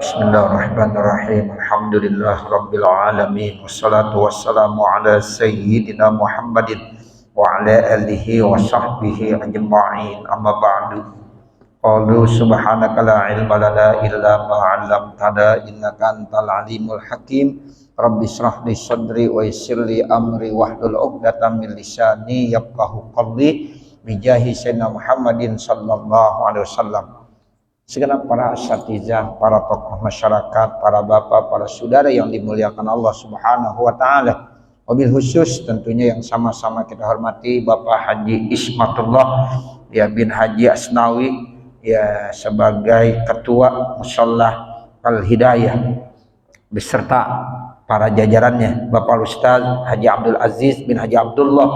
Bismillahirrahmanirrahim. Alhamdulillah Rabbil Alamin. Wassalatu wassalamu ala Sayyidina Muhammadin wa ala alihi wa sahbihi ajma'in. Amma ba'du. Qalu subhanaka la ilma lana illa ma 'allamtana innaka antal alimul hakim. Rabbi shrah li sadri wa yassir li amri wahlul 'uqdatam min lisani yafqahu qawli. Bijahi sayyidina Muhammadin sallallahu alaihi wasallam. Segenap para asatizah, para tokoh masyarakat, para bapak, para saudara yang dimuliakan Allah Subhanahu wa taala. Wabil khusus tentunya yang sama-sama kita hormati Bapak Haji Ismatullah ya bin Haji Asnawi ya sebagai ketua Musholla Al Hidayah beserta para jajarannya, Bapak Ustaz Haji Abdul Aziz bin Haji Abdullah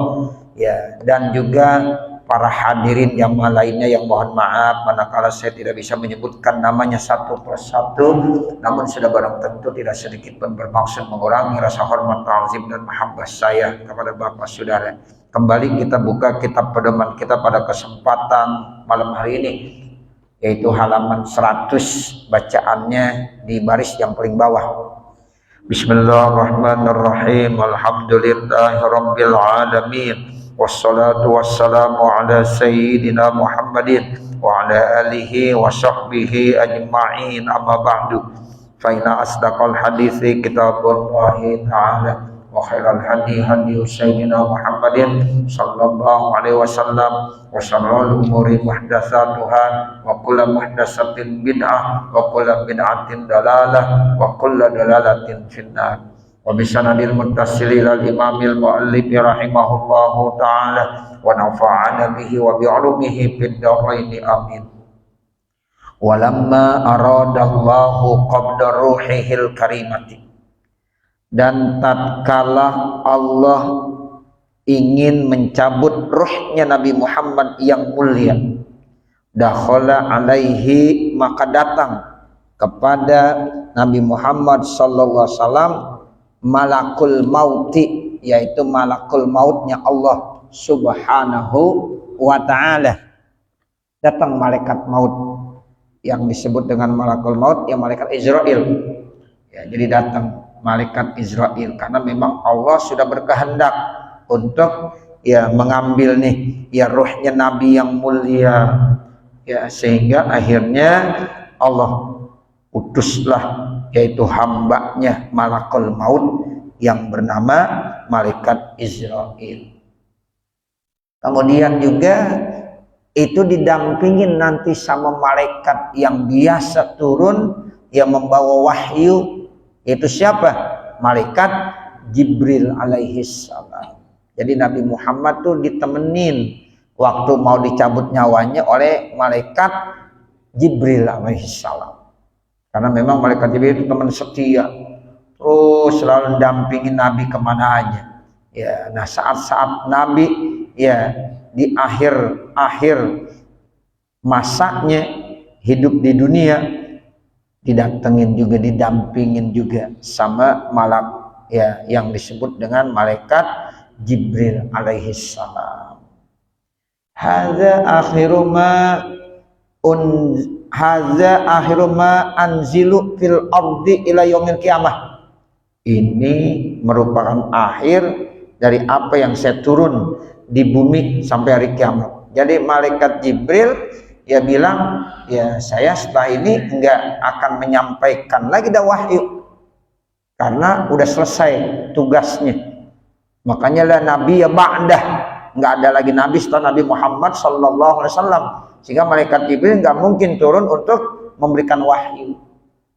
ya, dan juga para hadirin yang lainnya yang mohon maaf manakala saya tidak bisa menyebutkan namanya satu persatu, namun sudah barang tentu tidak sedikit pun bermaksud mengurangi rasa hormat, ta'zim dan mahabbah saya kepada Bapak Saudara. Kembali kita buka kitab pedoman kita pada kesempatan malam hari ini, yaitu halaman 100, bacaannya di baris yang paling bawah. Bismillahirrahmanirrahim. Alhamdulillahirabbil alamin. Wassalatu wassalamu ala sayyidina Muhammadin wa ala alihi wa sahbihi ajma'in. Amma ba'du. Fa inna asdaqal hadithi kitabullahi ta'ala wa khairal hadi hadi sayyidina Muhammadin sallallahu alaihi wasallam wa syarrul umuri muhdatsatuha wa kullu muhdatsatin bid'ah wa kullu bid'atin dalalah wa kullu dalalatin finnar. Wa bisanadil muttasili lil imamil muallif rahimahullahu ta'ala wa nafa'ana bihi wa bi'ulumihi fid dharain amin. Walamma aradallahu qabda ruhihil karimati, dan tatkala Allah ingin mencabut ruhnya Nabi Muhammad yang mulia, dakhala alaihi, maka datang kepada Nabi Muhammad sallallahu alaihi wasallam malakul mauti, yaitu malakul mautnya Allah subhanahu wa ta'ala. Datang malaikat maut yang disebut dengan malakul maut, ya malaikat Israel ya, jadi datang malaikat Israel karena memang Allah sudah berkehendak untuk ya mengambil nih ya ruhnya Nabi yang mulia ya, sehingga akhirnya Allah utuslah yaitu hambanya malakul maut yang bernama malaikat Israel. Kemudian juga itu didampingin nanti sama malaikat yang biasa turun yang membawa wahyu, yaitu siapa? Malaikat Jibril alaihi salam. Jadi Nabi Muhammad tuh ditemenin waktu mau dicabut nyawanya oleh malaikat Jibril alaihi salam. Karena memang malaikat Jibril itu teman setia, terus selalu dampingin Nabi kemana aja. Ya, nah saat-saat Nabi ya di akhir masanya hidup di dunia, didatengin juga, didampingin juga sama malak ya yang disebut dengan malaikat Jibril alaihi salam. Hadza akhiru ma anzilu fil ardi ila yaumil qiyamah. Ini merupakan akhir dari apa yang saya turun di bumi sampai hari kiamat. Jadi malaikat Jibril ya bilang, ya saya setelah ini enggak akan menyampaikan lagi wahyu karena udah selesai tugasnya. Makanya lah Nabi ya ba'dah, enggak ada lagi Nabi setelah Nabi Muhammad sallallahu alaihi wasallam. Sehingga malaikat Jibril nggak mungkin turun untuk memberikan wahyu.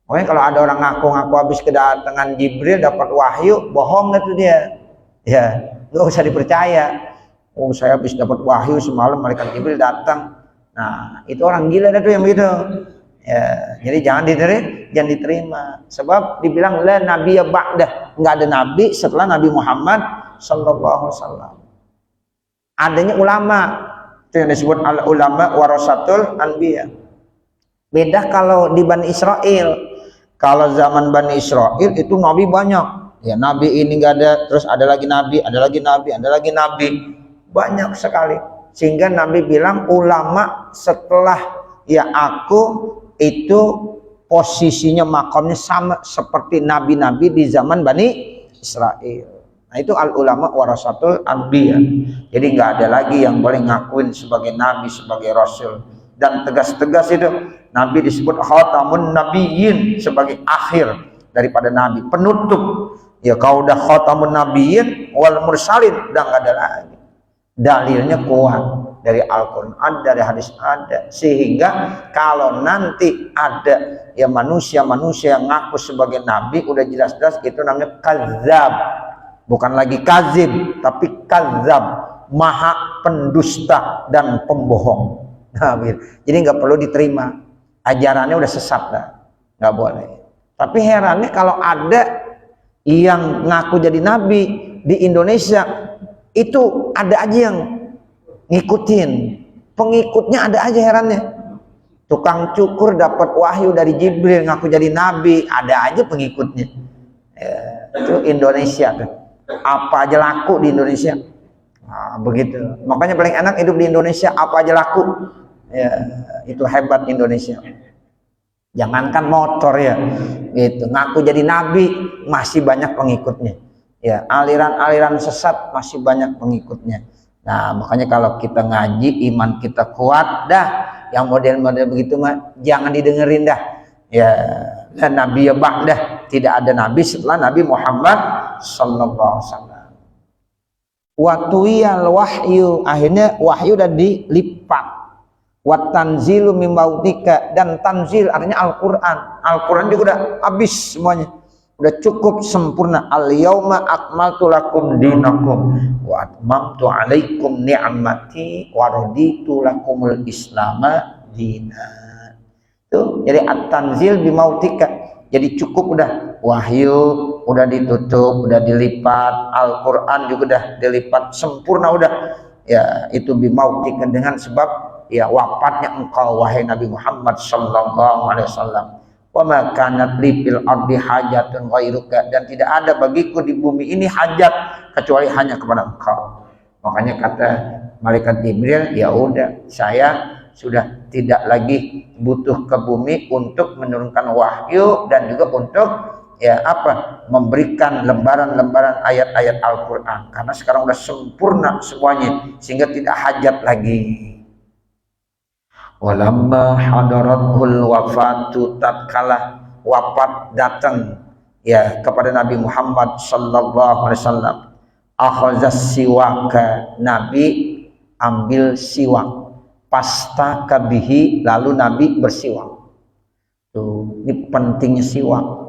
Makanya kalau ada orang ngaku-ngaku habis kedatangan Jibril dapat wahyu, bohong itu dia. Ya, nggak usah dipercaya. Oh, saya habis dapat wahyu semalam malaikat Jibril datang. Nah, itu orang gila itu yang begitu. Ya, jadi jangan diterima. Sebab dibilang la nabiyya ba'dah, nggak ada nabi setelah Nabi Muhammad sallallahu alaihi wasallam. Adanya ulama. Itu yang disebut al ulama warasatul anbiya. Beda kalau di Bani Israel. Kalau zaman Bani Israel itu nabi banyak. Ya nabi ini enggak ada, terus ada lagi nabi, ada lagi nabi, ada lagi nabi. Banyak sekali. Sehingga Nabi bilang ulama setelah ya aku itu posisinya makamnya sama seperti nabi-nabi di zaman Bani Israel. Nah itu al ulama warasatul anbiya. Jadi nggak ada lagi yang boleh ngakuin sebagai nabi, sebagai rasul. Dan tegas-tegas itu nabi disebut khatamun nabiyyin, sebagai akhir daripada nabi, penutup. Ya kalau udah khatamun nabiyyin wal mursalin udah nggak ada lagi. Dalilnya kuat dari Al-Quran, dari hadis ada, sehingga kalau nanti ada ya manusia-manusia yang ngaku sebagai nabi, udah jelas-jelas itu namanya kadzab, bukan lagi kazib, tapi kadzab, maha pendusta dan pembohong. Nah, jadi nggak perlu diterima, ajarannya udah sesat dah, nggak boleh. Tapi herannya kalau ada yang ngaku jadi nabi di Indonesia, itu ada aja yang ngikutin, pengikutnya ada aja, herannya. Tukang cukur dapat wahyu dari Jibril ngaku jadi nabi, ada aja pengikutnya. Ya, itu Indonesia tuh. Apa aja laku di Indonesia. Nah, begitu. Makanya paling enak hidup di Indonesia, apa aja laku. Ya, itu hebat Indonesia. Jangankan motor ya, gitu. Ngaku jadi nabi masih banyak pengikutnya. Ya, aliran-aliran sesat masih banyak pengikutnya. Nah, makanya kalau kita ngaji, iman kita kuat dah. Yang model-model begitu mah jangan didengerin dah. Ya, dan Nabi ya dah, tidak ada nabi setelah Nabi Muhammad sallallahu alaihi wasallam. Watuyal wahyu, akhirnya wahyu udah dilipat. Wat tanzilu mim bautika, dan tanzil artinya Al-Qur'an. Al-Qur'an juga udah habis semuanya. Udah cukup sempurna. Al-yauma akmaltu lakum dinakum wa atmamtu alaikum ni'mati wa raditu lakumul islama dina. Tuh, jadi at-tanzil bimautika. Jadi cukup udah wahyu udah ditutup, udah dilipat, Al-Qur'an juga udah dilipat sempurna udah. Ya, itu bimautika, dengan sebab ya wafatnya engkau wahai Nabi Muhammad sallallahu alaihi wasallam. Wa ma kanat li fil ardi hajatun ghairuka, dan tidak ada bagiku di bumi ini hajat kecuali hanya kepada engkau. Makanya kata malaikat Jibril, ya udah saya sudah tidak lagi butuh ke bumi untuk menurunkan wahyu dan juga untuk ya apa, memberikan lembaran-lembaran ayat-ayat Al-Qur'an, karena sekarang udah sempurna semuanya sehingga tidak hajat lagi. Walamma hadaratul wafatu, tatkala wafat datang ya kepada Nabi Muhammad sallallahu alaihi wasallam, akhazas siwaka, Nabi ambil siwak, pasta kabihi, lalu Nabi bersiwak. Tuh, ini pentingnya siwak.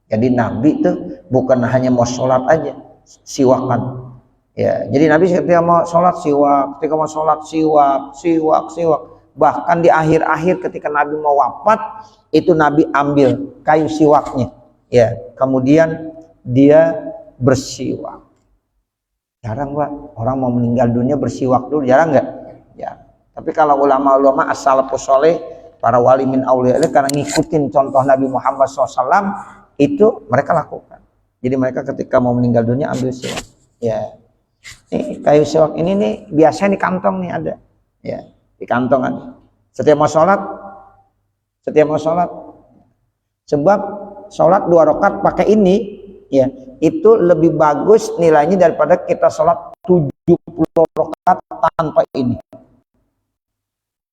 Jadi Nabi tuh bukan hanya mau sholat aja siwakan. Ya, jadi Nabi ketika mau sholat siwak, ketika mau sholat siwak. Bahkan di akhir-akhir ketika Nabi mau wafat, itu Nabi ambil kayu siwaknya, ya, kemudian dia bersiwak. Jarang Pak, orang mau meninggal dunia bersiwak dulu, jarang nggak? Ya. Tapi kalau ulama-ulama as-salafus sholeh, para wali min auliya, karena ngikutin contoh Nabi Muhammad SAW, itu mereka lakukan. Jadi mereka ketika mau meninggal dunia ambil siwak. Ya, ini kayu siwak ini nih biasanya di kantong nih ada, ya. Di kantong ada. Setiap mau sholat, sebab sholat 2 rakaat pakai ini, ya, itu lebih bagus nilainya daripada kita sholat 70 rakaat tanpa ini.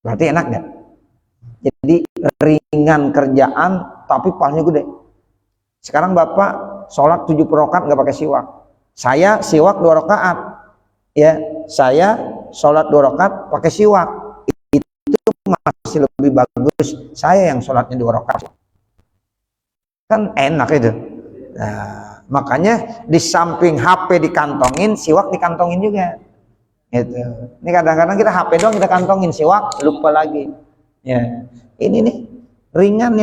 Berarti enak nggak? Jadi ringan kerjaan, tapi pahalanya gede. Sekarang Bapak sholat 70 rakaat nggak pakai siwak. Saya siwak 2 rakaat, ya. Saya sholat 2 rakaat pakai siwak. Itu masih lebih bagus saya yang sholatnya 2 rakaat, kan enak itu. Nah, makanya di samping HP dikantongin, siwak dikantongin juga gitu. Ini kadang-kadang kita HP doang kita kantongin, siwak lupa lagi ya. Ini nih ringan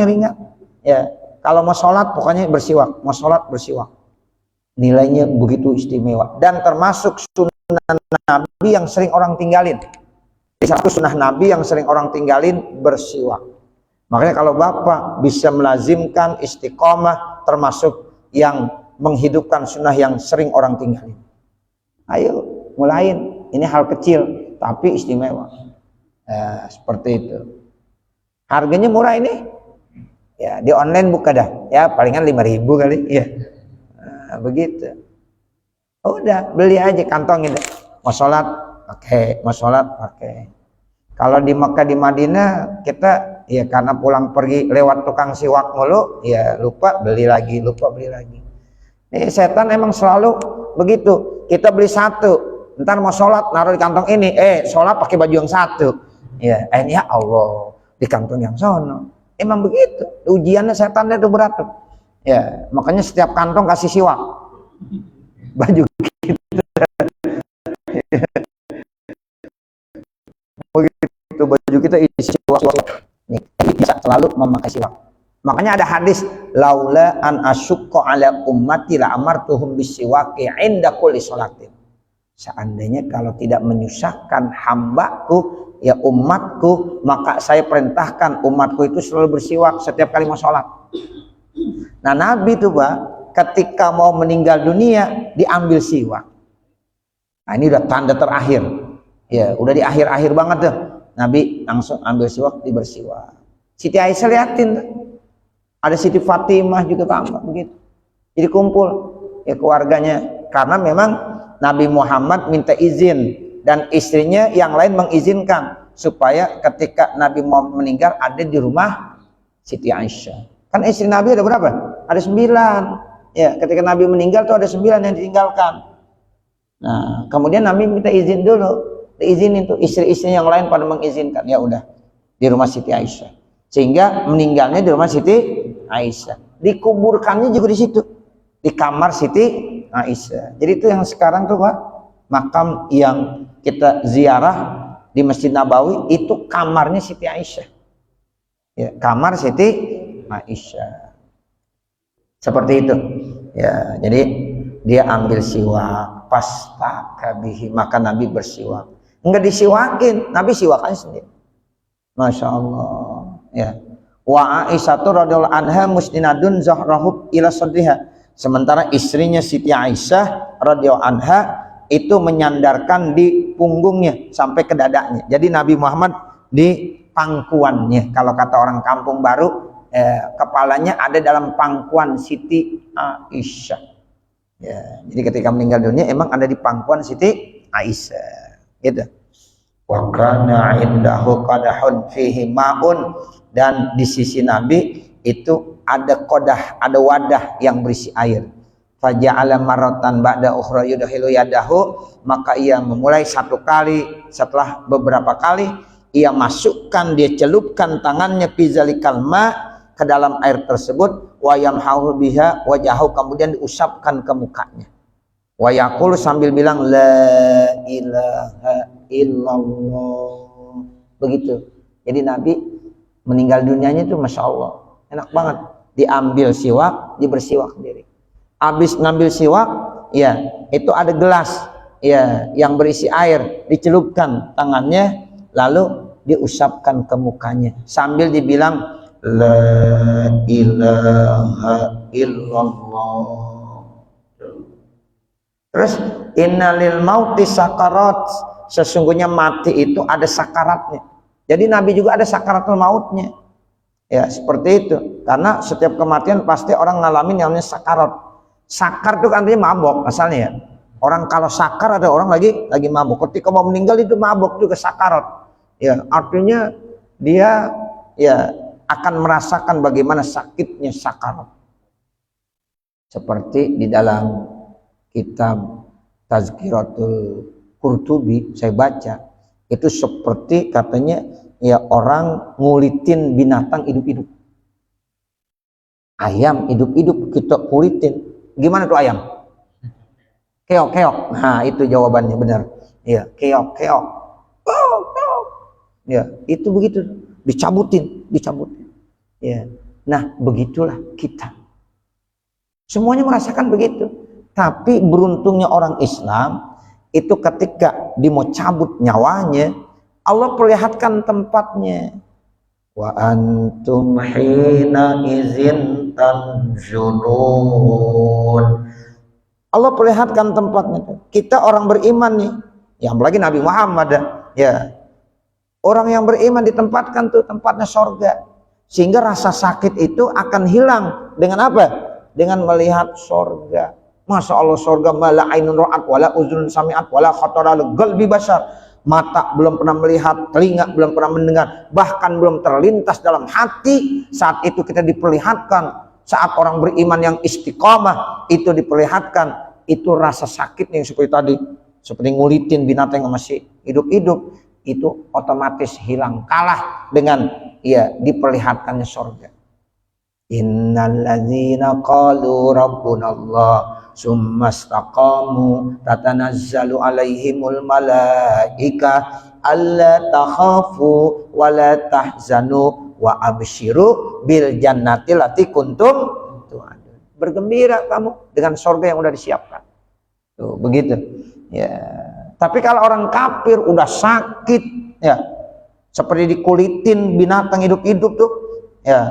ya. Kalau mau sholat pokoknya bersiwak, mau sholat bersiwak, nilainya begitu istimewa. Dan termasuk sunnah Nabi yang sering orang tinggalin. Satu sunnah Nabi yang sering orang tinggalin, bersiwak. Makanya kalau Bapak bisa melazimkan istiqomah, termasuk yang menghidupkan sunnah yang sering orang tinggalin, ayo mulain. Ini hal kecil tapi istimewa. Seperti itu. Harganya murah ini, Ya, di online buka dah. Ya, palingan 5.000 kali. Ya. Nah, begitu. Udah, beli aja, kantongin. Mau sholat, pakai. Mau sholat, pakai. Kalau di Mekah, di Madinah, kita ya karena pulang pergi lewat tukang siwak mulu, ya lupa beli lagi. Nih setan emang selalu begitu. Kita beli satu, ntar mau sholat naruh di kantong ini, sholat pakai baju yang satu. Ya, ya Allah, di kantong yang sono. Emang begitu. Ujiannya setannya itu berat tuh. Ya, makanya setiap kantong kasih siwak. Baju kita. Begitu baju kita isi siwak. Nih, bisa selalu memakai siwak. Makanya ada hadis, laula an asyukka ala ummati la amartuhum bisiwaki inda kulli sholatin. Seandainya kalau tidak menyusahkan hambaku, ya umatku, maka saya perintahkan umatku itu selalu bersiwak setiap kali mau sholat. Nah Nabi itu Pak, ketika mau meninggal dunia diambil siwak. Nah ini udah tanda terakhir, ya udah di akhir-akhir banget tuh. Nabi langsung ambil siwak, dibersiwak. Siti Aisyah liatin tuh. Ada Siti Fatimah juga tambah begitu. Jadi kumpul ya keluarganya, karena memang Nabi Muhammad minta izin dan istrinya yang lain mengizinkan supaya ketika Nabi Muhammad meninggal ada di rumah Siti Aisyah. Kan istri Nabi ada berapa? Ada 9. Ya, ketika Nabi meninggal tuh ada 9 yang ditinggalkan. Nah, kemudian Nabi minta izin dulu, diizinin tuh istri-istri yang lain pada mengizinkan. Ya udah di rumah Siti Aisyah. Sehingga meninggalnya di rumah Siti Aisyah. Dikuburkannya juga di situ, di kamar Siti Aisyah. Jadi itu yang sekarang tuh Pak, makam yang kita ziarah di Masjid Nabawi itu kamarnya Siti Aisyah. Ya, kamar Siti Aisyah. Seperti itu. Ya, jadi dia ambil siwak, pastakabihi, maka Nabi bersiwak. Enggak disiwakin, Nabi siwakannya sendiri. Masya Allah. Ya. Wa Aisyatu radhiyallahu anha mustinadun zahrahu ila sadriha. Sementara istrinya Siti Aisyah radhiyallahu anha itu menyandarkan di punggungnya sampai ke dadanya. Jadi Nabi Muhammad di pangkuannya. Kalau kata orang kampung baru, kepalanya ada dalam pangkuan Siti Aisyah. Ya, jadi ketika meninggal dunia emang ada di pangkuan Siti Aisyah. Gitu. Wa kana indahu qadahun fihi ma'un, dan di sisi Nabi itu ada qadah, ada wadah yang berisi air. Faja'ala maratan ba'da ukhra yudhilu yadahu, maka ia memulai satu kali, setelah beberapa kali ia masukkan, dia celupkan tangannya fi zalikal ma, ke dalam air tersebut, wa yamhahu biha wajahu, kemudian diusapkan ke mukanya. Wa yaqul sambil bilang la ilaha illallah. Begitu. Jadi Nabi meninggal dunianya itu Masya Allah enak banget. Diambil siwak, dibersiwak sendiri. Habis ngambil siwak, ya itu ada gelas ya yang berisi air, dicelupkan tangannya lalu diusapkan ke mukanya sambil dibilang la ilaha illallah. Terus innalil mauti sakarat, sesungguhnya mati itu ada sakaratnya. Jadi Nabi juga ada sakaratul mautnya. Ya seperti itu. Karena setiap kematian pasti orang ngalamin yang namanya sakarat. Sakar itu artinya mabok asalnya ya. Orang kalau sakar ada orang lagi mabok. Ketika mau meninggal itu mabok juga sakarat. Ya artinya dia ya akan merasakan bagaimana sakitnya sakarat. Seperti di dalam kitab Tazkiratul Qurtubi saya baca, itu seperti katanya ya orang ngulitin binatang hidup-hidup. Ayam hidup-hidup kita kulitin. Gimana tuh ayam? Keok-keok. Nah, itu jawabannya benar. Ya, keok-keok. Ya, itu begitu. Dicabutin. Ya. Nah, begitulah kita. Semuanya merasakan begitu. Tapi beruntungnya orang Islam itu ketika dia mau cabut nyawanya, Allah perlihatkan tempatnya. Wa antum hina izin tanzurun. Allah perlihatkan tempatnya. Kita orang beriman nih, ya apalagi Nabi Muhammad ya. Orang yang beriman ditempatkan tuh tempatnya sorga. Sehingga rasa sakit itu akan hilang dengan apa? Dengan melihat sorga. Masya Allah, sorga mala ainun ra'at wala uzrun sami'at wala khatara qalbi bashar. Mata belum pernah melihat, telinga belum pernah mendengar, bahkan belum terlintas dalam hati. Saat itu kita diperlihatkan, saat orang beriman yang istiqamah itu diperlihatkan, itu rasa sakitnya yang seperti tadi, seperti ngulitin binatang yang masih hidup-hidup, itu otomatis hilang, kalah dengan ya diperlihatkannya surga. Innalladzina qalu rabbunallah summa istaqamu tatanazzalu alaihimul malaika alla takhafu wa la tahzanu wa absyiru bil jannati lati kuntum tu'adun. Bergembira kamu dengan surga yang udah disiapkan. Tuh, begitu. Ya. Tapi kalau orang kafir udah sakit, ya, seperti dikulitin binatang hidup-hidup tuh, ya,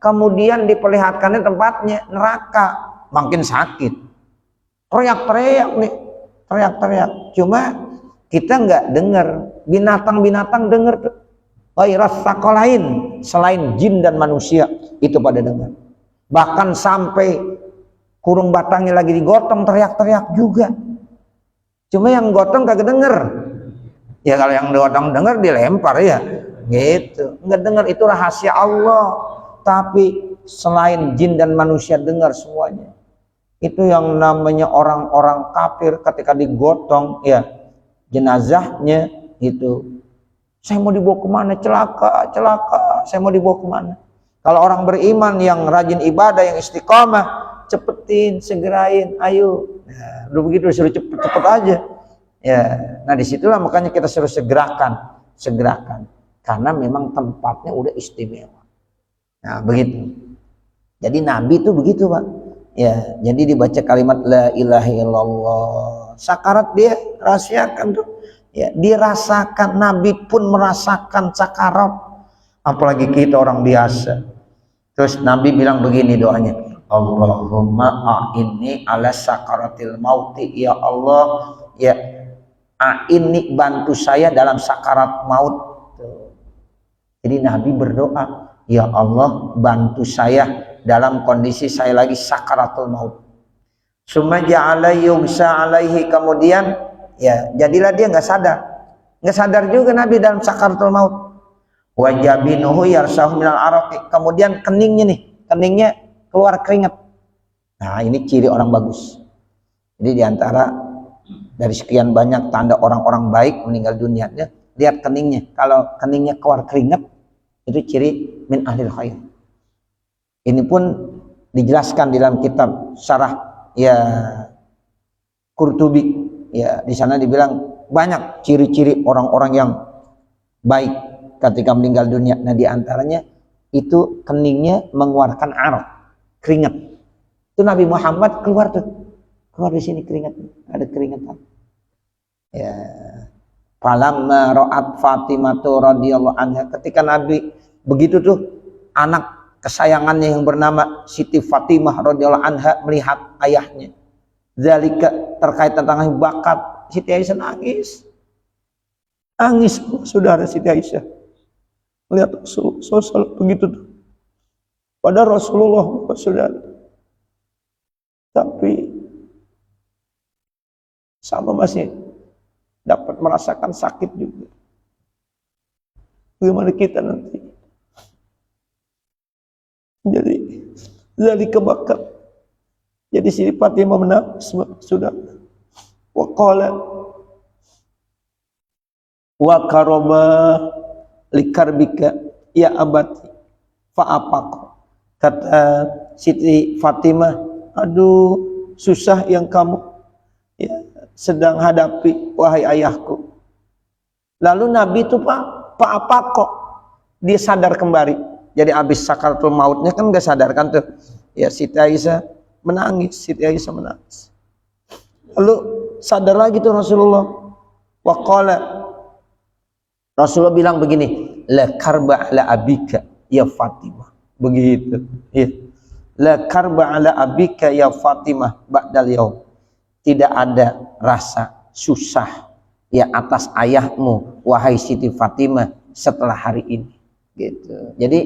kemudian diperlihatkannya tempatnya neraka, makin sakit, teriak-teriak nih, teriak-teriak. Cuma kita nggak dengar, binatang-binatang dengar tuh, ghairas tsaqalain, selain jin dan manusia itu pada dengar. Bahkan sampai kurung batangnya lagi digotong teriak-teriak juga. Cuma yang gotong kagak denger. Ya kalau yang gotong denger dilempar ya. Gitu. Enggak denger, itu rahasia Allah. Tapi selain jin dan manusia dengar semuanya. Itu yang namanya orang-orang kafir ketika digotong ya jenazahnya itu. Saya mau dibawa kemana? Celaka, celaka. Saya mau dibawa kemana? Kalau orang beriman yang rajin ibadah, yang istiqamah, cepetin, segerain, ayo. Nah, udah begitu disuruh cepet-cepet aja. Ya, nah disitulah makanya kita suruh segerakan, karena memang tempatnya udah istimewa. Nah begitu. Jadi Nabi itu begitu Pak. Ya, jadi dibaca kalimat la ilaha illallah. Sakarat dia rahasiakan tuh. Ya, dirasakan, Nabi pun merasakan sakarat. Apalagi kita orang biasa. Terus Nabi bilang begini doanya. Allahumma a'inni ala sakaratil mauti. Ya Allah, ya a'inni, bantu saya dalam sakarat maut. Jadi Nabi berdoa, ya Allah bantu saya dalam kondisi saya lagi sakaratul maut. Summa ja'ala yumsa alaihi, kemudian ya jadilah dia nggak sadar juga Nabi dalam sakaratul maut. Wajabinuhu yarsahu minal araqi, kemudian keningnya keluar keringat. Nah ini ciri orang bagus. Jadi diantara dari sekian banyak tanda orang-orang baik meninggal dunia, lihat keningnya. Kalau keningnya keluar keringat, itu ciri min ahlil khair. Ini pun dijelaskan di dalam kitab Syarah ya Qurtubi. Ya di sana dibilang banyak ciri-ciri orang-orang yang baik ketika meninggal dunia. Nah diantaranya itu keningnya mengeluarkan arak, keringat. Itu Nabi Muhammad keluar di sini keringat, ada keringatan. Ya, falamma ra'at Fatimah radhiyallahu anha, ketika Nabi begitu tuh anak kesayangannya yang bernama Siti Fatimah radhiyallahu anha melihat ayahnya. Zalika, terkait tentang bakat, Siti Aisyah nangis saudara. Siti Aisyah melihat Rasulullah begitu tuh. Pada Rasulullah saudara, tapi sama masih dapat merasakan sakit juga. Bagaimana kita nanti? Jadi kebakat. Jadi Siti Fatimah menangis sudah. Wa qala wa karaba likarbika ya abati fa'apak. Kata Siti Fatimah, aduh susah yang kamu ya sedang hadapi wahai ayahku. Lalu Nabi itu Pak apa kok dia sadar kembali. Jadi habis sakaratul mautnya kan nggak sadarkan tuh. Ya Siti Aisyah menangis. Lalu sadar lagi tuh Rasulullah. Waqala, Rasulullah bilang begini, la karba ala abika ya Fatimah. Begitu. Ya. La karba ala abika ya Fatimah ba'dal yaum. Tidak ada rasa susah ya atas ayahmu wahai Siti Fatimah setelah hari ini. Gitu. Jadi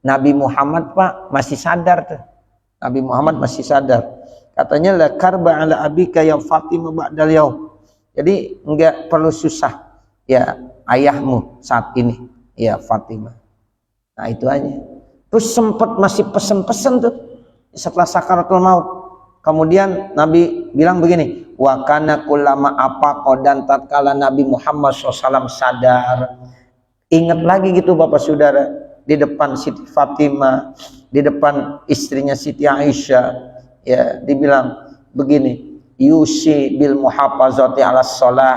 Nabi Muhammad Pak masih sadar tuh. Nabi Muhammad masih sadar. Katanya la karba ala abika ya Fatimah ba'dal yaum. Jadi enggak perlu susah ya ayahmu saat ini ya Fatimah. Nah itu aja. Terus sempat masih pesen-pesen tuh setelah sakaratul maut. Kemudian Nabi bilang begini, wa kana kullama apa kodan tatkala Nabi Muhammad SAW sadar, ingat lagi gitu Bapak Saudara, di depan Siti Fatimah, di depan istrinya Siti Aisyah, ya dibilang begini, yusi bil muhafazati ala sholah.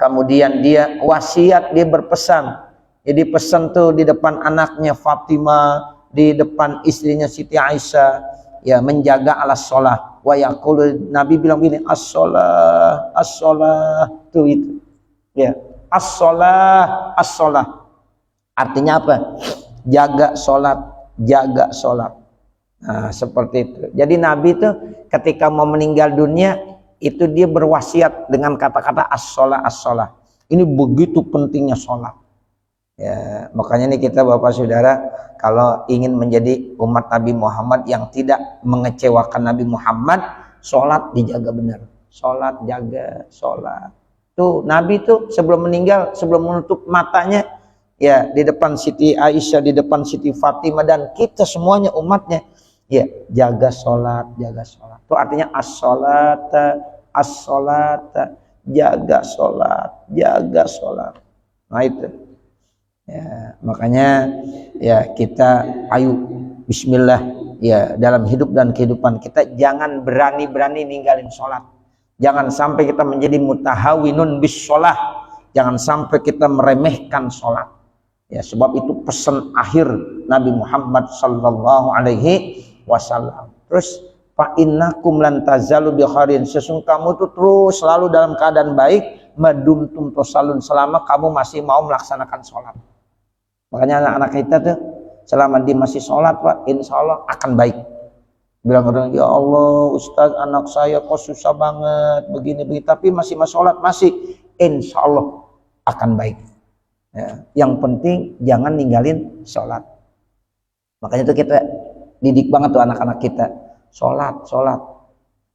Kemudian dia wasiat, dia berpesan, jadi pesan tuh di depan anaknya Fatimah, di depan istrinya Siti Aisyah, ya menjaga ala sholah. Wa yaqulu, Nabi bilang begini, as-sholah, as-sholah, tuh itu, ya as-sholah, as-sholah. Artinya apa? Jaga sholat, jaga sholat. Nah, seperti itu. Jadi Nabi itu ketika mau meninggal dunia itu dia berwasiat dengan kata-kata as-sholah, as-sholah. Ini begitu pentingnya sholat. Ya, makanya nih kita Bapak Saudara kalau ingin menjadi umat Nabi Muhammad yang tidak mengecewakan Nabi Muhammad, sholat dijaga benar. Sholat jaga, sholat. Tuh Nabi tuh sebelum meninggal, sebelum menutup matanya, ya di depan Siti Aisyah, di depan Siti Fatimah dan kita semuanya umatnya, ya jaga sholat, jaga sholat. Itu artinya as-sholata, as-sholata, jaga sholat, jaga sholat. Nah itu. Ya, makanya ya kita ayo bismillah ya dalam hidup dan kehidupan kita jangan berani-berani ninggalin sholat. Jangan sampai kita menjadi mutahawinun bis sholah. Jangan sampai kita meremehkan sholat. Ya, sebab itu pesan akhir Nabi Muhammad sallallahu alaihi wasallam. Terus fa innakum lan tazalu bi khairin, sesungguhnya kamu tuh terus selalu dalam keadaan baik madumtum tusallun, selama kamu masih mau melaksanakan sholat. Makanya anak-anak kita tuh selama dia masih sholat Pak, insya Allah akan baik. Bilang orang, ya Allah Ustaz anak saya kok susah banget begini-begini, tapi masih sholat, masih insya Allah akan baik. Ya, yang penting jangan ninggalin sholat. Makanya tuh kita didik banget tuh anak-anak kita, sholat, sholat.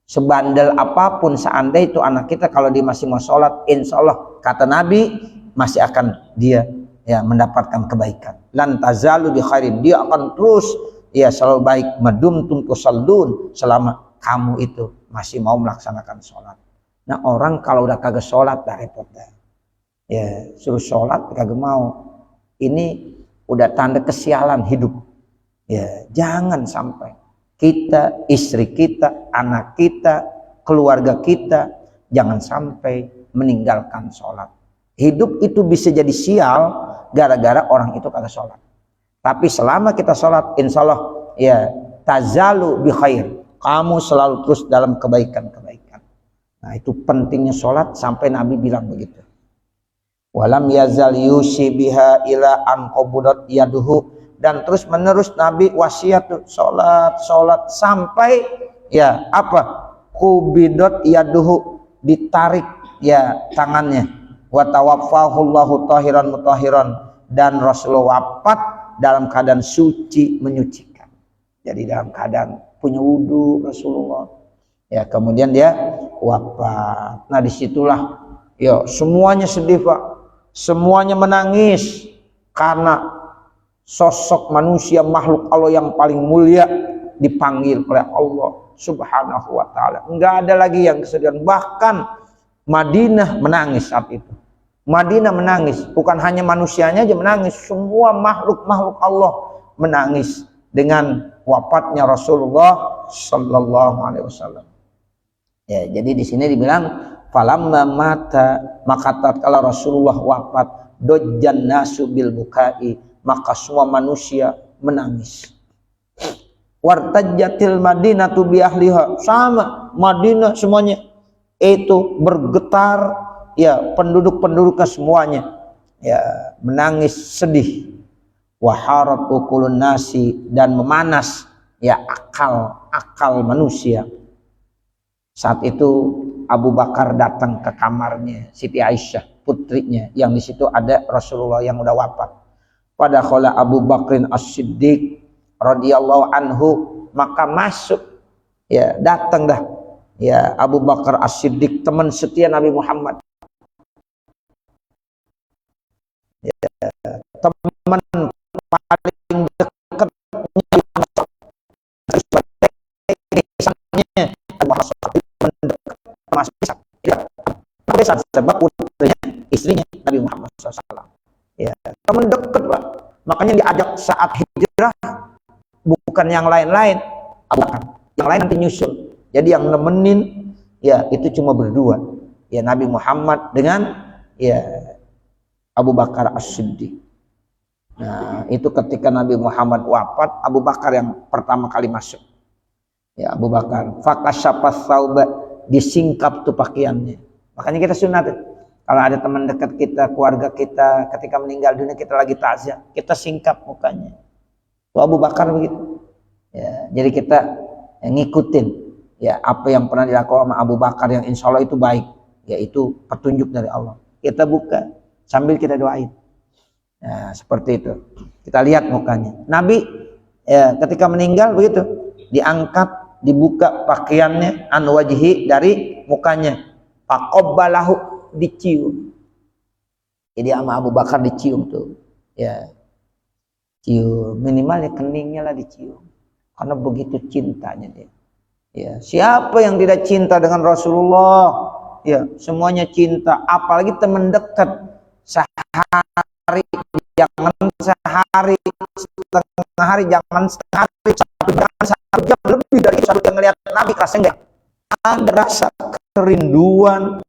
Sebandel apapun seandainya itu anak kita kalau dia masih mau sholat, insya Allah kata Nabi masih akan dia ya mendapatkan kebaikan. Lan tazalu bi khairin, dia akan terus ya selalu baik madumtum tusallun, selama kamu itu masih mau melaksanakan sholat. Nah orang kalau udah kagak sholat dah repot dah. Ya suruh sholat kagak mau, ini udah tanda kesialan hidup. Ya jangan sampai kita, istri kita, anak kita, keluarga kita jangan sampai meninggalkan sholat. Hidup itu bisa jadi sial gara-gara orang itu kagak sholat. Tapi selama kita sholat, insya Allah ya tazalu bi khair, kamu selalu terus dalam kebaikan-kebaikan. Nah itu pentingnya sholat sampai Nabi bilang begitu. Walam yazal yusi biha ila an qabudat yaduhu, dan terus menerus Nabi wasiat tuh sholat, sholat sampai ya apa qubidat yaduhu, ditarik ya tangannya. Wa tawaffahullahu tahiran mutahiran, dan Rasulullah wafat dalam keadaan suci menyucikan. Jadi dalam keadaan punya wudu Rasulullah. Ya kemudian dia wafat. Nah disitulah ya semuanya sedih Pak, semuanya menangis karena sosok manusia makhluk Allah yang paling mulia dipanggil oleh Allah Subhanahu wa taala. Enggak ada lagi yang kesedihan, bahkan Madinah menangis saat itu. Madinah menangis, bukan hanya manusianya aja menangis, semua makhluk-makhluk Allah menangis dengan wafatnya Rasulullah sallallahu alaihi wasallam. Ya, jadi di sini dibilang falamma mata, maka tatkala Rasulullah wafat, dojjan nasu bil bukai, maka semua manusia menangis. Wartajjatil Madinatu bi ahliha, sama Madinah semuanya itu bergetar, ya penduduk-penduduknya semuanya ya menangis sedih. Waharat uqulun nasi, dan memanas ya akal manusia. Saat itu Abu Bakar datang ke kamarnya Siti Aisyah putrinya, yang di situ ada Rasulullah yang udah wafat. Pada khala Abu Bakrin As-Siddiq, radhiyallahu anhu, maka masuk, ya datang dah, ya Abu Bakar As-Siddiq, teman setia Nabi Muhammad, ya, teman paling dekatnya sebab istrinya Nabi Muhammad SAW, ya teman dekat Pak. Makanya diajak saat hijrah bukan yang lain-lain, Abu Bakar, yang lain nanti nyusul. Jadi yang nemenin ya itu cuma berdua, ya Nabi Muhammad dengan ya Abu Bakar As-Siddiq. Nah itu ketika Nabi Muhammad wafat, Abu Bakar yang pertama kali masuk, ya Abu Bakar. Fakasyafas sauba, disingkap tuh pakaiannya. Makanya kita sunat, kalau ada teman dekat kita, keluarga kita, ketika meninggal dunia kita lagi takziah, kita singkap mukanya. Tuh Abu Bakar begitu. Ya, jadi kita ngikutin ya apa yang pernah dilakukan sama Abu Bakar yang insya Allah itu baik, yaitu petunjuk dari Allah. Kita buka sambil kita doain. Nah, seperti itu. Kita lihat mukanya. Nabi ya, ketika meninggal begitu, diangkat, dibuka pakaiannya an wajhi, dari mukanya. Faqabbalahu, dicium. Jadi sama Abu Bakar dicium tuh. Ya. Cium, minimalnya keningnya lah dicium. Karena begitu cintanya dia. Ya, siapa yang tidak cinta dengan Rasulullah? Ya, semuanya cinta, apalagi teman dekat. Sehari, jangan sehari, setengah hari, jangan setengah hari, satu jam lebih dari satu jam ngelihat Nabi, kerasa enggak? Ada rasa kerinduan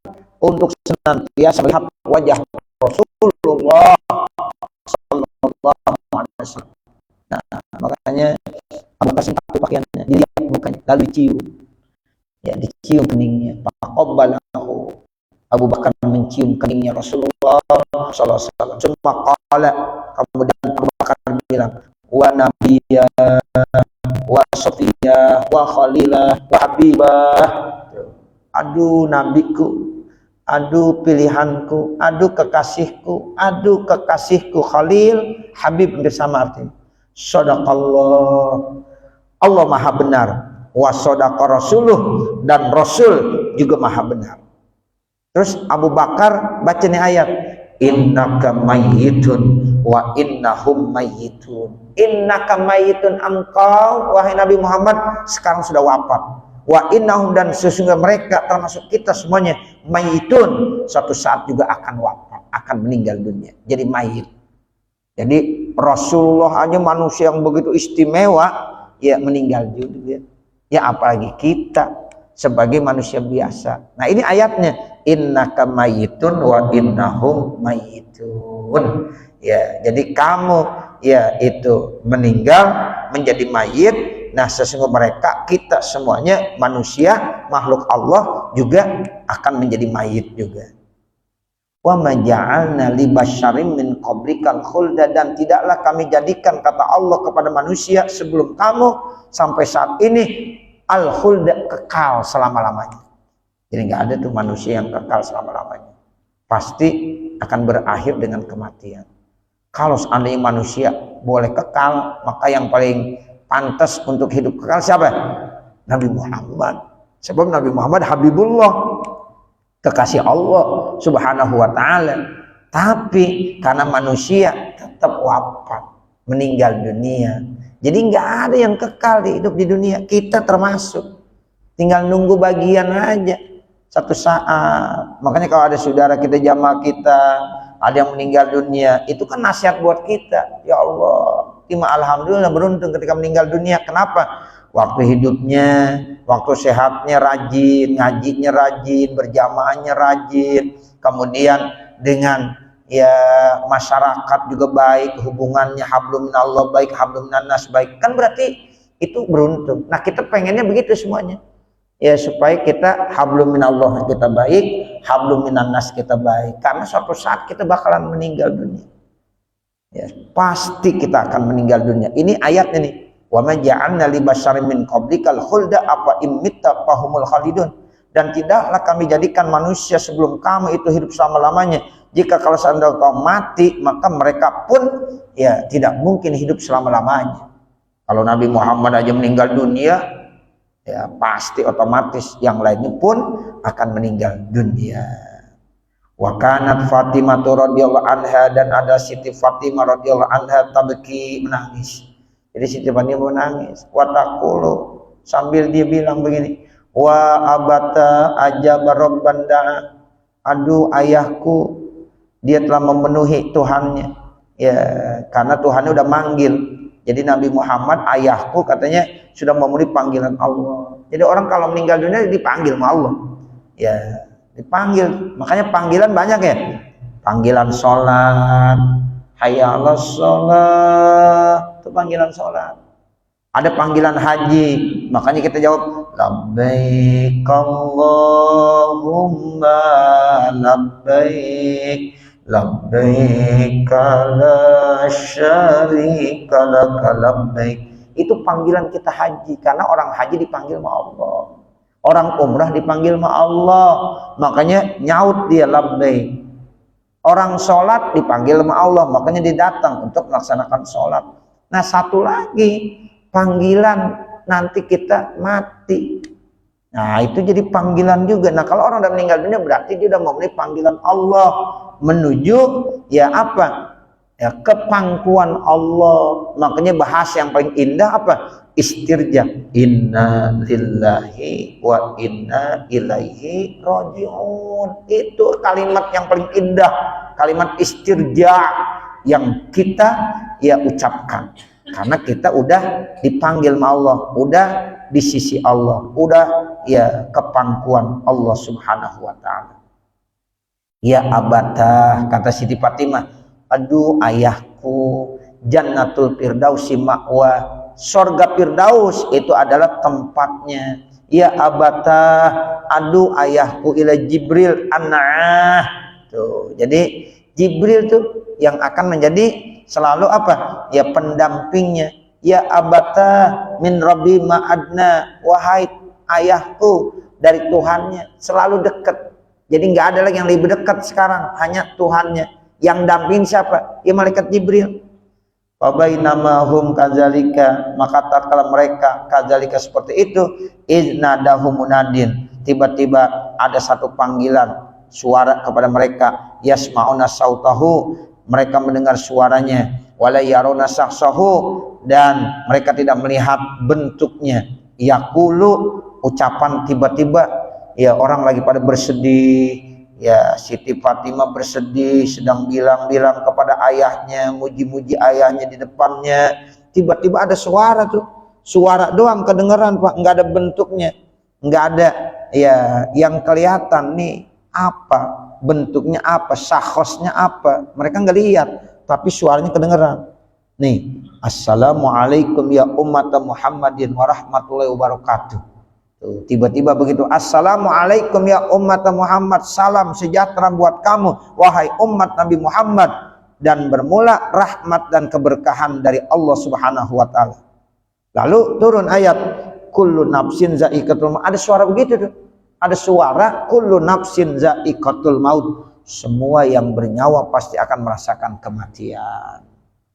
untuk senantiasa melihat wajah Rasulullah sallallahu alaihi wasallam. Nah, makanya Abu Bakar singkap pakaiannya, dilihat mukanya, lalu dicium. Ya, dicium keningnya. Faqabbalahu. Abu Bakar mencium keningnya Rasulullah sallallahu alaihi wasallam. Cuma qala, kemudian Abu Bakar bilang, wa nabiyya wa safiyya wa khalilah wa habibah. Aduh nabiku, aduh pilihanku, aduh kekasihku, aduh kekasihku, Khalil, Habib bersama artinya. Shadaqallah, Allah maha benar, wa shadaqa rasuluh, dan Rasul juga maha benar. Terus Abu Bakar baca nih ayat, innaka mayyitun wa innahum mayyitun. Innaka mayyitun, engkau wahai Nabi Muhammad sekarang sudah wafat. Wa innahum, dan sesungguhnya mereka termasuk kita semuanya, mayyitun, suatu saat juga akan wafat, akan meninggal dunia, jadi mayit. Jadi Rasulullah hanya manusia yang begitu istimewa, ya meninggal juga. Ya apalagi kita sebagai manusia biasa. Nah ini ayatnya, innaka mayyitun wa innahum mayyitun. Ya, jadi kamu ya itu meninggal menjadi mayit. Nah sesungguhnya mereka, kita semuanya manusia, makhluk Allah juga akan menjadi mayit juga. Wa ma ja'alna li basyarin min qablikal khulda, dan tidaklah kami jadikan, kata Allah kepada manusia sebelum kamu sampai saat ini, al khulda, kekal selama-lamanya. Jadi nggak ada tuh manusia yang kekal selama-lamanya. Pasti akan berakhir dengan kematian. Kalau seandainya manusia boleh kekal, maka yang paling pantas untuk hidup kekal siapa? Nabi Muhammad. Sebab Nabi Muhammad Habibullah, kekasih Allah subhanahu wa ta'ala. Tapi karena manusia tetap wafat, meninggal dunia. Jadi nggak ada yang kekal hidup di dunia. Kita termasuk, tinggal nunggu bagian aja satu saat. Makanya kalau ada saudara kita, jamaah kita, ada yang meninggal dunia, itu kan nasihat buat kita. Ya Allah, alhamdulillah beruntung ketika meninggal dunia. Kenapa? Waktu hidupnya, waktu sehatnya rajin, ngajinya rajin, berjamaahnya rajin, kemudian dengan ya masyarakat juga baik, hubungannya hablum minallah baik, hablum minannas baik, kan berarti itu beruntung. Nah kita pengennya begitu semuanya, ya supaya kita hablum minallah kita baik, hablum minannas kita baik, karena suatu saat kita bakalan meninggal dunia. Ya, pasti kita akan meninggal dunia. Ini ayatnya nih. Wa ma ja'alna li basyarin min qablikal khulda apa imitta fahumul khalidun. Dan tidaklah kami jadikan manusia sebelum kamu itu hidup selama-lamanya. Jika kalau seandainya kau mati, maka mereka pun ya tidak mungkin hidup selama-lamanya. Kalau Nabi Muhammad aja meninggal dunia, ya pasti otomatis yang lainnya pun akan meninggal dunia. Wa kanat Fatimah radhiyallahu anha, dan ada Siti Fatimah radhiyallahu anha tabki, menangis. Jadi Siti Fatimah menangis. Wa taqulu, sambil dia bilang begini, wa abata ajaba rabban da'a, aduh ayahku dia telah memenuhi Tuhannya. Ya, karena Tuhannya udah manggil. Jadi Nabi Muhammad ayahku katanya sudah memenuhi panggilan Allah. Jadi orang kalau meninggal dunia dipanggil sama Allah. Ya, dipanggil. Makanya panggilan banyak ya. Panggilan sholat, hayya 'alas sholat, itu panggilan sholat. Ada panggilan haji, makanya kita jawab labbaik Allahumma labbaik, labbaik la syarika lak labbaik. Itu panggilan kita haji, karena orang haji dipanggil sama Allah. Orang umrah dipanggil sama Allah, makanya nyaut dia labbaik. Orang sholat dipanggil sama Allah, makanya dia datang untuk melaksanakan sholat. Nah, satu lagi panggilan nanti kita mati. Nah, itu jadi panggilan juga. Nah, kalau orang udah meninggal dunia berarti dia udah memenuhi panggilan Allah menuju ya apa? Ya kepangkuan Allah. Makanya bahasa yang paling indah apa? Istirja. Inna lillahi wa inna ilaihi raji'un. Itu kalimat yang paling indah, kalimat istirja yang kita ya ucapkan. Karena kita udah dipanggil sama Allah, udah di sisi Allah, udah ya kepangkuan Allah Subhanahu wa taala. Ya abata, kata Siti Fatimah, aduh ayahku, jannatul firdausi ma'wa, surga firdaus itu adalah tempatnya. Ya abata, aduh ayahku, ila Jibril an'ah. Tuh, jadi Jibril tuh yang akan menjadi selalu apa? Ya pendampingnya. Ya abata min rabbi ma'adna, wahai ayahku dari Tuhannya selalu dekat. Jadi nggak ada lagi yang lebih dekat sekarang, hanya Tuhannya. Yang damping siapa? Ya malaikat Jibril. Wa bainamahum kadzalika, maka tatkala mereka kadzalika seperti itu, iznadahum munadin, tiba-tiba ada satu panggilan suara kepada mereka, yasma'una sautahu, mereka mendengar suaranya, wala yaruna saksahu, dan mereka tidak melihat bentuknya. Yaqulu, ucapan tiba-tiba, ya orang lagi pada bersedih, ya Siti Fatimah bersedih, sedang bilang-bilang kepada ayahnya, muji-muji ayahnya di depannya. Tiba-tiba ada suara tuh, suara doang kedengeran Pak, nggak ada bentuknya, nggak ada ya yang kelihatan nih apa bentuknya, apa sahosnya, apa mereka nggak lihat, tapi suaranya kedengeran. Nih, assalamualaikum ya umat Muhammadin warahmatullahi wabarakatuh. Tiba-tiba begitu, assalamualaikum ya umat Muhammad, salam sejahtera buat kamu wahai umat Nabi Muhammad, dan bermula rahmat dan keberkahan dari Allah Subhanahu wa taala. Lalu turun ayat kullu nafsin za'iqatul maut. Ada suara begitu tuh. Ada suara kullu nafsin za'iqatul maut. Semua yang bernyawa pasti akan merasakan kematian.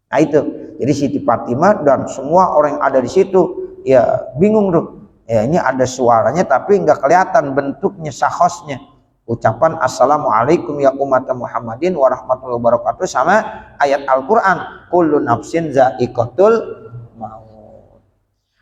Nah itu. Jadi Siti Fatimah dan semua orang yang ada di situ ya bingung tuh. Ya ini ada suaranya tapi nggak kelihatan bentuknya, sahosnya. Ucapan assalamualaikum ya umat Muhammadin warahmatullahi wabarakatuh sama ayat Al-Quran kullu nafsin za'iqatul maut.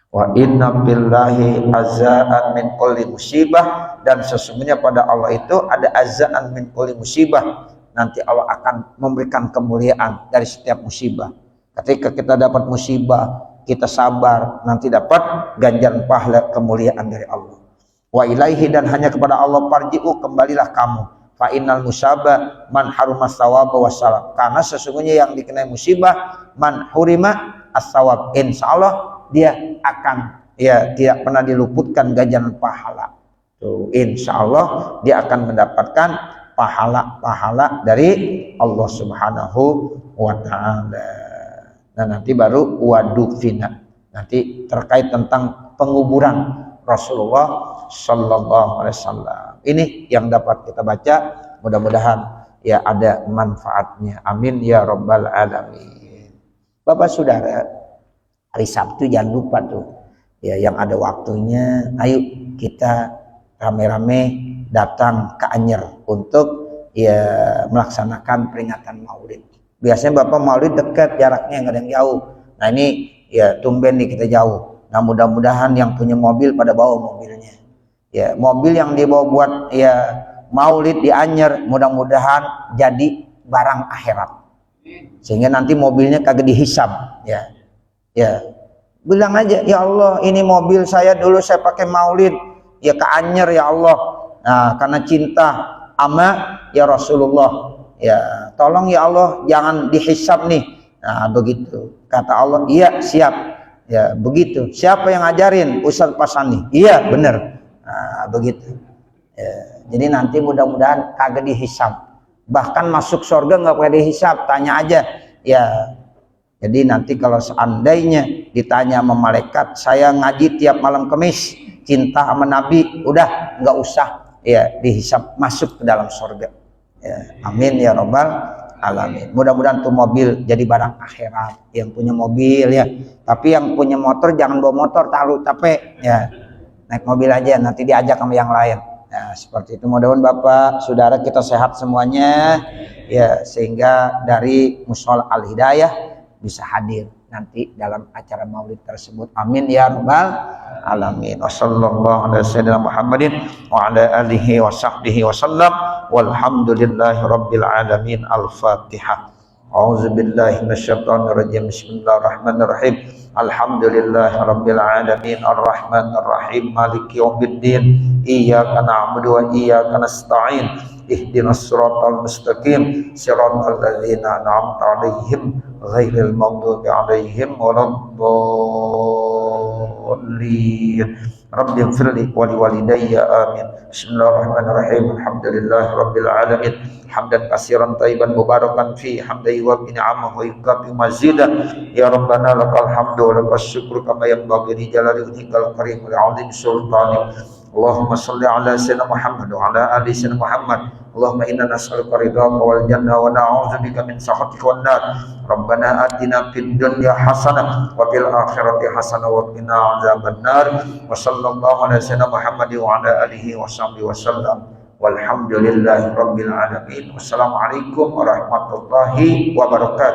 Wa inna billahi azaan min kulli musibah, dan sesungguhnya pada Allah itu ada azaan min kulli musibah. Nanti Allah akan memberikan kemuliaan dari setiap musibah. Ketika kita dapat musibah, kita sabar, nanti dapat ganjaran pahala kemuliaan dari Allah. Wa ilaihi, dan hanya kepada Allah farji'u, kembalilah kamu. Fa innal musaba man haruma sawaba wassalam, karena sesungguhnya yang dikenai musibah man hurima as-sawab, insyaallah dia akan ya tidak pernah diluputkan ganjaran pahala. Tuh, insyaallah dia akan mendapatkan pahala-pahala dari Allah Subhanahu wa taala. Nah, nanti baru wadufina, nanti terkait tentang penguburan Rasulullah Sallallahu Alaihi Wasallam. Ini yang dapat kita baca, mudah-mudahan ya ada manfaatnya. Amin ya Rabbal Alamin. Bapak Saudara, hari Sabtu jangan lupa tuh ya, yang ada waktunya ayo kita rame-rame datang ke Anyer untuk ya melaksanakan peringatan Maulid. Biasanya Bapak Maulid dekat jaraknya, nggak ada yang jauh. Nah ini ya tumben nih kita jauh. Nah mudah-mudahan yang punya mobil pada bawa mobilnya. Ya mobil yang dibawa buat ya Maulid di Anyer mudah-mudahan jadi barang akhirat. Sehingga nanti mobilnya kagak dihisab ya. Ya. Bilang aja, ya Allah ini mobil saya dulu saya pakai Maulid ya ke Anyer ya Allah. Nah, karena cinta ama ya Rasulullah. Ya, tolong ya Allah jangan dihisab nih. Nah, begitu. Kata Allah, iya siap. Ya, begitu. Siapa yang ngajarin? Ustaz Pasani. Iya, benar. Nah, begitu. Ya, jadi nanti mudah-mudahan kagak dihisab. Bahkan masuk surga nggak pakai dihisab, tanya aja. Ya. Jadi nanti kalau seandainya ditanya sama malaikat, saya ngaji tiap malam Kamis, cinta sama Nabi, udah nggak usah ya dihisab, masuk ke dalam surga. Ya, amin ya robbal alamin. Mudah-mudahan tuh mobil jadi barang akhirat. Yang punya mobil ya, tapi yang punya motor jangan bawa motor, taruh capek ya, naik mobil aja, nanti diajak sama yang lain. Nah, seperti itu. Mudah-mudahan Bapak, Saudara kita sehat semuanya ya, sehingga dari Mushola Al Hidayah bisa hadir nanti dalam acara Maulid tersebut. Amin ya rabbal alamin. Wassallallahu ala sayyidina Muhammadin wa ala alihi wa sahbihi wasallam. Walhamdulillahi rabbil alamin. Al-Fatihah. A'udzu billahi minasyaitonir rajim. Bismillahirrahmanirrahim. Alhamdulillahi rabbil alamin. Arrahmanir rahim. Maliki yaumiddin. Iyyaka na'budu wa iyyaka nasta'in. Ihdinas siratal mustaqim, siratal ladzina an'amta 'alaihim ghairil maghdubi 'alaihim waladdallin. Rabbi ighfirli wa liwalidayya amin. Bismillahirrahmanirrahim. Alhamdulillahi rabbil alamin. Hamdan katsiran thayyiban mubarakan fi hamdai wa bi ni'amahu wa yukafi mazida. Ya Rabbana lakal hamdu wa lakas syukru kama yanbaghi li jalali wajhikal karim wa 'azimi sultanik. Allahumma salli ala sayyidina Muhammad wa ala ali sayyidina Muhammad. Allahumma inna nas'aluka ridhaka wal jannah wa na'udzubika min sakhatika wan nar. Rabbana atina fid dunya hasanah wa fil akhirati hasanah wa qina adzabannar. Wa sallallahu ala sayyidina Muhammad wa ala alihi wa sahbihi wasallam. Walhamdulillahi rabbil alamin. Wassalamualaikum warahmatullahi wabarakatuh.